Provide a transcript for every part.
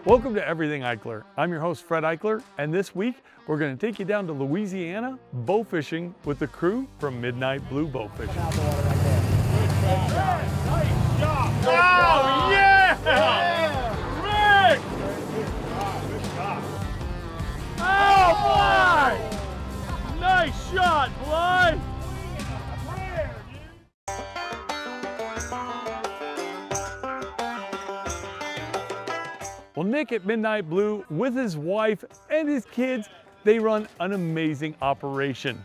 Welcome to Everything Eichler. I'm your host, Fred Eichler, and this week we're going to take you down to Louisiana bow fishing with the crew from Midnight Blue Bowfishing. Nice shot! Oh, yeah! Rick! Good shot. Oh, Bly! Nice shot, Bly! Well, Nick at Midnight Blue, with his wife and his kids, they run an amazing operation.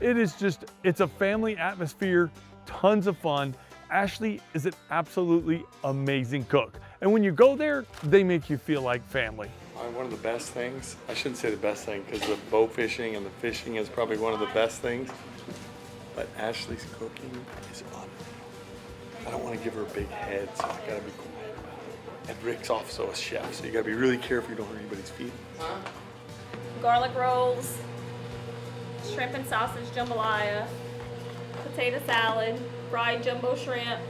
It's a family atmosphere, tons of fun. Ashley is an absolutely amazing cook. And when you go there, they make you feel like family. One of the best things, I shouldn't say the best thing, because the bow fishing and the fishing is probably one of the best things, but Ashley's cooking is unreal. I don't want to give her a big head, so I gotta be quiet. And Rick's also a chef, so you gotta be really careful you don't hurt anybody's feet. Garlic rolls, shrimp and sausage jambalaya, potato salad, fried jumbo shrimp,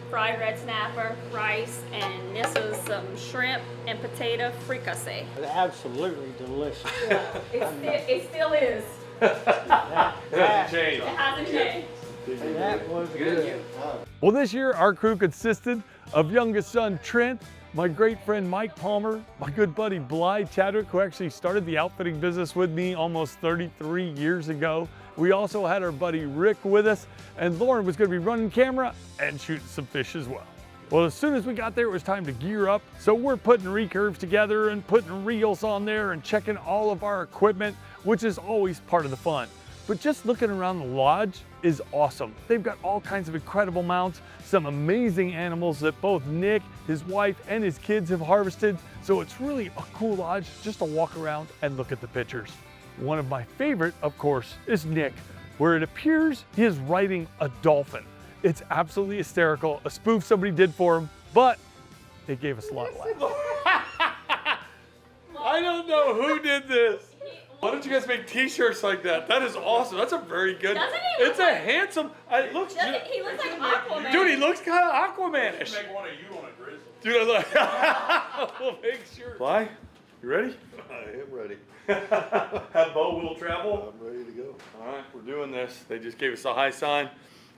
fried red snapper, rice, and this is some shrimp and potato fricassee. Absolutely delicious. It still is. It hasn't changed. It hasn't changed. That was good. Well, this year our crew consisted of youngest son Trent, my great friend Mike Palmer, my good buddy Bly Chadwick, who actually started the outfitting business with me almost 33 years ago. We also had our buddy Rick with us, and Lauren was going to be running camera and shooting some fish as well. Well, as soon as we got there, it was time to gear up. So we're putting recurves together and putting reels on there and checking all of our equipment, which is always part of the fun. But just looking around the lodge is awesome. They've got all kinds of incredible mounts, some amazing animals that both Nick, his wife, and his kids have harvested. So it's really a cool lodge just to walk around and look at the pictures. One of my favorite, of course, is Nick, where it appears he is riding a dolphin. It's absolutely hysterical, a spoof somebody did for him, but it gave us a lot of laughs. I don't know who did this. Why don't you guys make t-shirts like that? That is awesome. That's a very good. Doesn't he look It's a handsome. It looks. He looks like Aquaman. Dude, he looks kind of Aquamanish. Make one of you on a grizzly. Dude, I like. We'll make sure. Bly, you ready? I am ready. Have bow will travel. I'm ready to go. All right, we're doing this. They just gave us a high sign.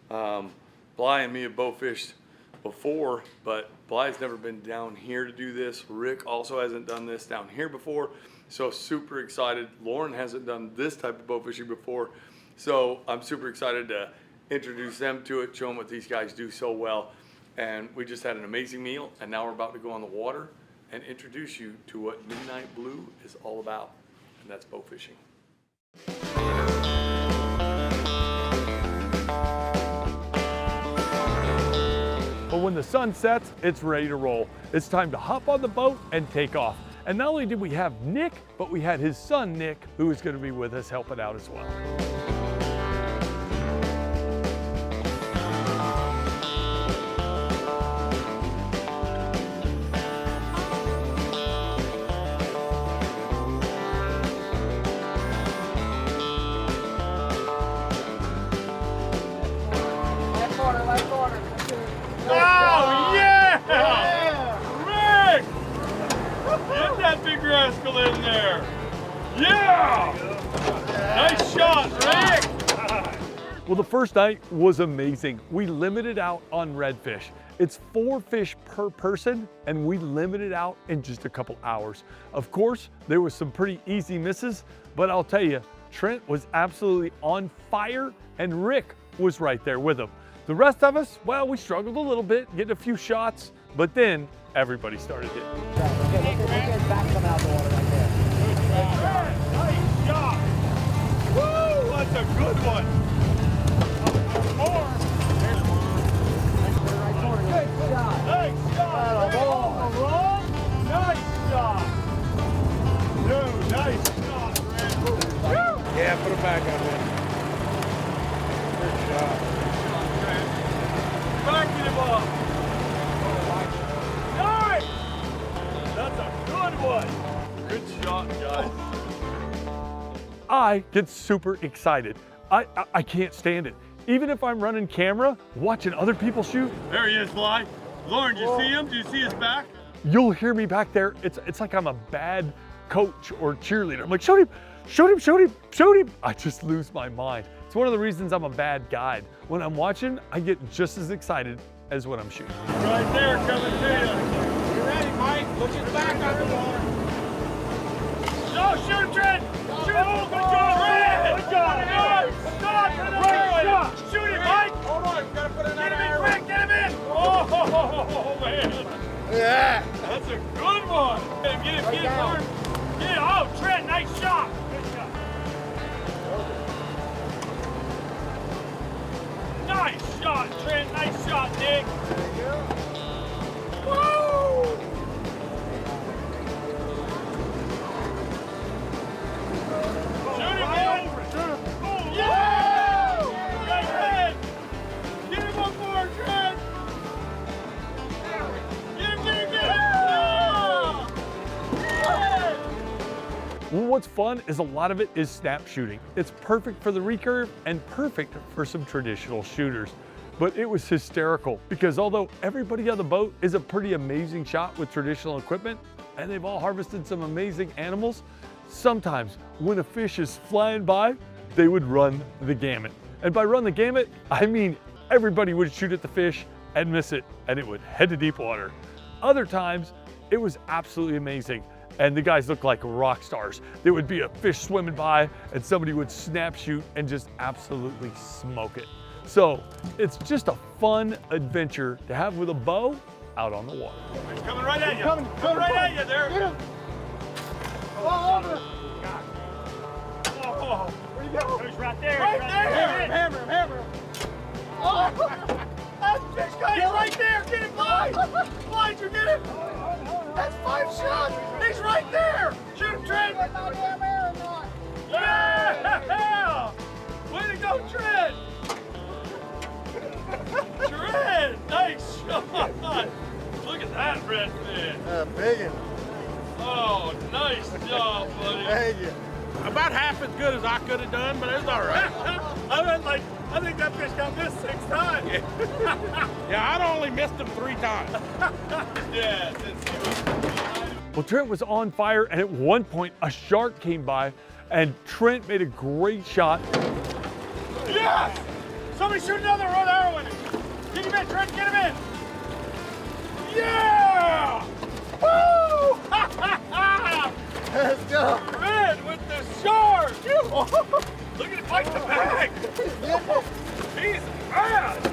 Bly and me have bow fished before, but Bly's never been down here to do this. Rick also hasn't done this down here before, so super excited. Lauren hasn't done this type of bow fishing before, so I'm super excited to introduce them to it, show them what these guys do so well. And we just had an amazing meal, and now we're about to go on the water and introduce you to what Midnight Blue is all about, and that's bow fishing. But when the sun sets, it's ready to roll. It's time to hop on the boat and take off. And not only did we have Nick, but we had his son Nick, who is going to be with us helping out as well. Oh, yeah! Rick! Get that big rascal in there. Yeah! Nice shot, Rick! Well, the first night was amazing. We limited out on redfish. It's 4 fish per person, and we limited out in just a couple hours. Of course, there was some pretty easy misses, but I'll tell you, Trent was absolutely on fire, and Rick was right there with him. The rest of us, well, we struggled a little bit, getting a few shots, but then everybody started hitting. Nice shot! Woo! That's a good one! More! Good shot! Nice shot! Nice shot! Dude, nice shot, Rick! Yeah, put it back on there. Good shot. Backing him up! Nice! That's a good one! Good shot, guys. I get super excited. I can't stand it. Even if I'm running camera, watching other people shoot. There he is, Bly. Lauren, do you see him? Do you see his back? you'll hear me back there. It's like I'm a bad coach or cheerleader. I'm like, shoot him, shoot him, shoot him, shoot him. I just lose my mind. It's one of the reasons I'm a bad guide. When I'm watching, I get just as excited as when I'm shooting. Right there, coming to you. You ready, Mike? Look at the back out the water. No, shoot him, Trent! Shoot him! Good job, Trent! Good job! Good job! Great shot! Shoot him, Mike! Hold on, you gotta put Get him in quick! Get him in! Oh, man! Yeah. That's a good one! Get him, get him, Mark! Get him! Oh, Trent, nice shot! Good shot! Nice shot, Trent! Nice shot, Nick! There you go. Woo! Shoot him, man! Yeah! Right head! Get him one more, Trent! Get him, get him, get him! Yeah! Well, what's fun is a lot of it is snap shooting. It's perfect for the recurve and perfect for some traditional shooters. But it was hysterical because although everybody on the boat is a pretty amazing shot with traditional equipment, and they've all harvested some amazing animals, sometimes when a fish is flying by, they would run the gamut. And by run the gamut, I mean everybody would shoot at the fish and miss it, and it would head to deep water. Other times, it was absolutely amazing, and the guys looked like rock stars. There would be a fish swimming by, and somebody would snap shoot and just absolutely smoke it. So it's just a fun adventure to have with a bow out on the water. He's coming right at you! Coming right at you there! Get him. Oh, over. Oh, Where you go? he's right there! Right he's there. Hammer him, hammer him. Oh, that fish guy is right there! Get him, Blythe! Blythe, you get him! That's 5 shots! He's right there! Shoot him, Trent! Yeah! Way to go, Trent! Trent! Nice shot! Look at that redfish! Big one. Oh, nice job, buddy! Thank you. About half as good as I could have done, but it's all right. I think that fish got missed 6 times! Yeah, I'd only missed him 3 times. Yeah, Well, Trent was on fire, and at one point, a shark came by, and Trent made a great shot. yes! Somebody shoot another red arrow in it! Get him in, Trent, get him in! Yeah! Woo! Let's go. Red with the shark! Look at it fight the bag! He's mad!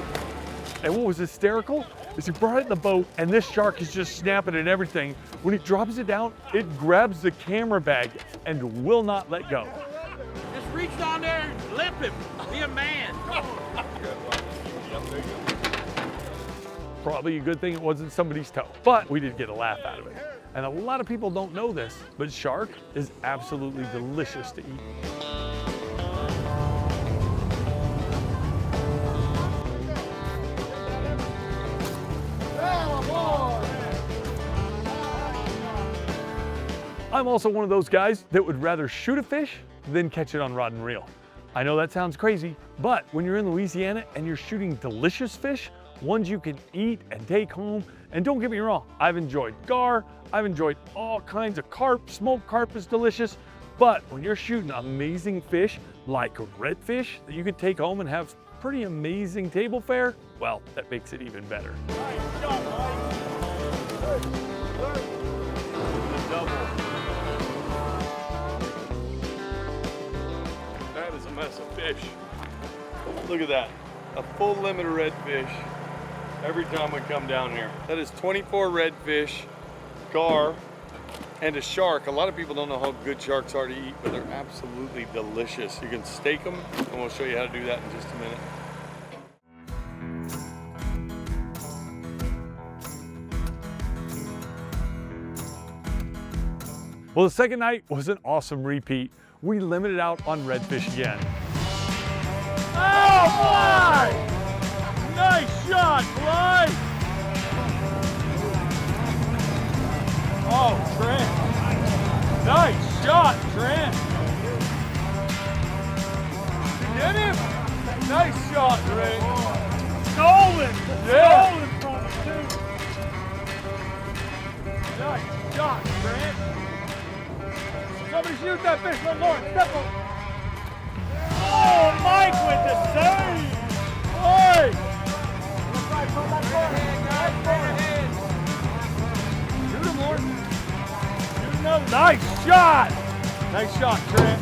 And what was hysterical is he brought it in the boat, and this shark is just snapping at everything. When he drops it down, it grabs the camera bag and will not let go. Just reach down there and lip him. Be a man. Probably a good thing it wasn't somebody's toe, but we did get a laugh out of it. And a lot of people don't know this, but shark is absolutely delicious to eat. I'm also one of those guys that would rather shoot a fish than catch it on rod and reel. I know that sounds crazy, but when you're in Louisiana and you're shooting delicious fish, ones you can eat and take home, and don't get me wrong, I've enjoyed gar, I've enjoyed all kinds of carp, smoked carp is delicious, but when you're shooting amazing fish like redfish that you could take home and have pretty amazing table fare, well, that makes it even better. That is a mess of fish. Look at that. A full limit of redfish every time we come down here. That is 24 redfish, gar, and a shark. A lot of people don't know how good sharks are to eat, but they're absolutely delicious. You can steak them, and we'll show you how to do that in just a minute. Well, the second night was an awesome repeat. We limited out on redfish again. Oh, Blythe! Nice shot, Blythe! Oh, Trent. Nice shot, Trent. Get him? Nice shot, Trent. Stolen! Yeah. Stolen from him, too. shot, Trent. Somebody shoot that fish from Lauren. Step on. Oh, Mike with the save. Oi! Shoot him, Lauren. Shoot another. Nice shot. Nice shot, Trent.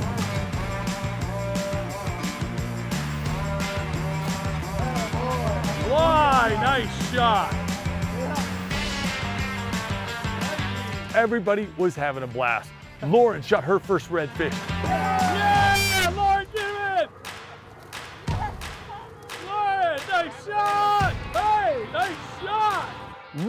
Fly, nice shot. Everybody was having a blast. Lauren shot her first redfish. Yeah, Lauren, give it! Lauren, nice shot! Hey, nice shot!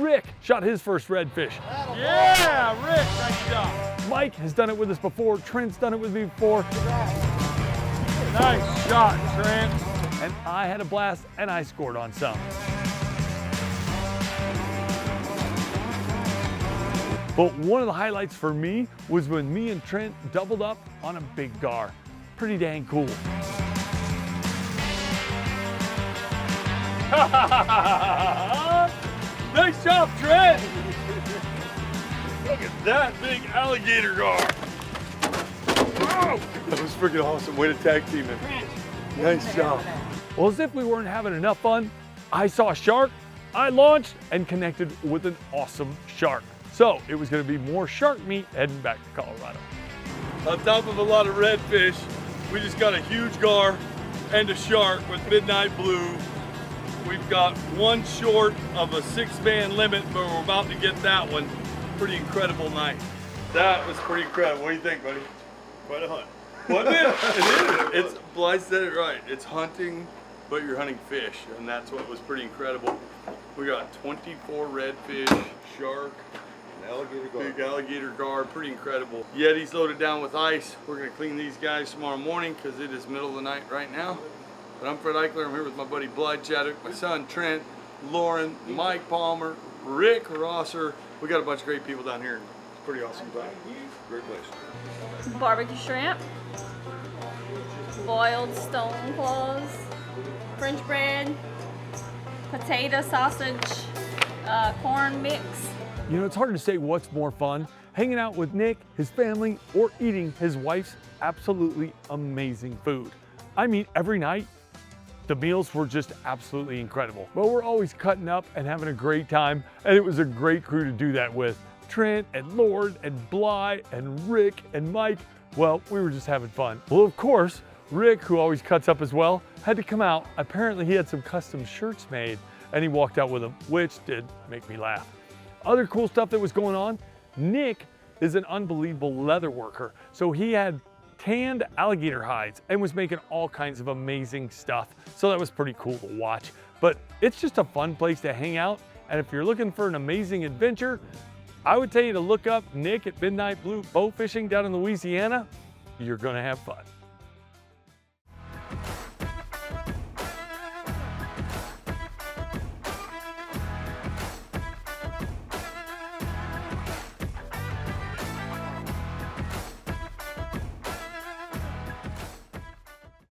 Rick shot his first redfish. Yeah, Rick, nice shot. Mike has done it with us before. Trent's done it with me before. Nice shot, Trent. And I had a blast, and I scored on some. But one of the highlights for me was when me and Trent doubled up on a big gar. Pretty dang cool. Nice job, Trent! Look at that big alligator gar. Oh, that was freaking awesome. Way to tag team it. Nice job. Well, as if we weren't having enough fun, I saw a shark, I launched and connected with an awesome shark. So it was going to be more shark meat heading back to Colorado. On top of a lot of redfish, we just got a huge gar and a shark with Midnight Blue. We've got one short of a 6-man limit, but we're about to get that one. Pretty incredible night. That was pretty incredible. What do you think, buddy? Quite a hunt. Wasn't it? It is. It's, Blythe said it right. It's hunting, but you're hunting fish, and that's what was pretty incredible. We got 24 redfish, shark, big alligator gar, pretty incredible. Yeti's loaded down with ice. We're gonna clean these guys tomorrow morning because it is middle of the night right now. But I'm Fred Eichler. I'm here with my buddy Blythe Chadwick, my son Trent, Lauren, Mike Palmer, Rick Rosser. We got a bunch of great people down here. It's pretty awesome time. Great place. Barbecue shrimp, boiled stone claws, French bread, potato sausage, corn mix. You know, it's hard to say what's more fun, hanging out with Nick, his family, or eating his wife's absolutely amazing food. I mean, every night, the meals were just absolutely incredible. But we're always cutting up and having a great time, and it was a great crew to do that with. Trent and Lauren and Bly and Rick and Mike, well, we were just having fun. Well, of course, Rick, who always cuts up as well, had to come out. Apparently he had some custom shirts made, and he walked out with them, which did make me laugh. Other cool stuff that was going on, Nick is an unbelievable leather worker. So he had tanned alligator hides and was making all kinds of amazing stuff. So that was pretty cool to watch. But it's just a fun place to hang out. And if you're looking for an amazing adventure, I would tell you to look up Nick at Midnight Blue Bowfishing down in Louisiana. You're gonna have fun.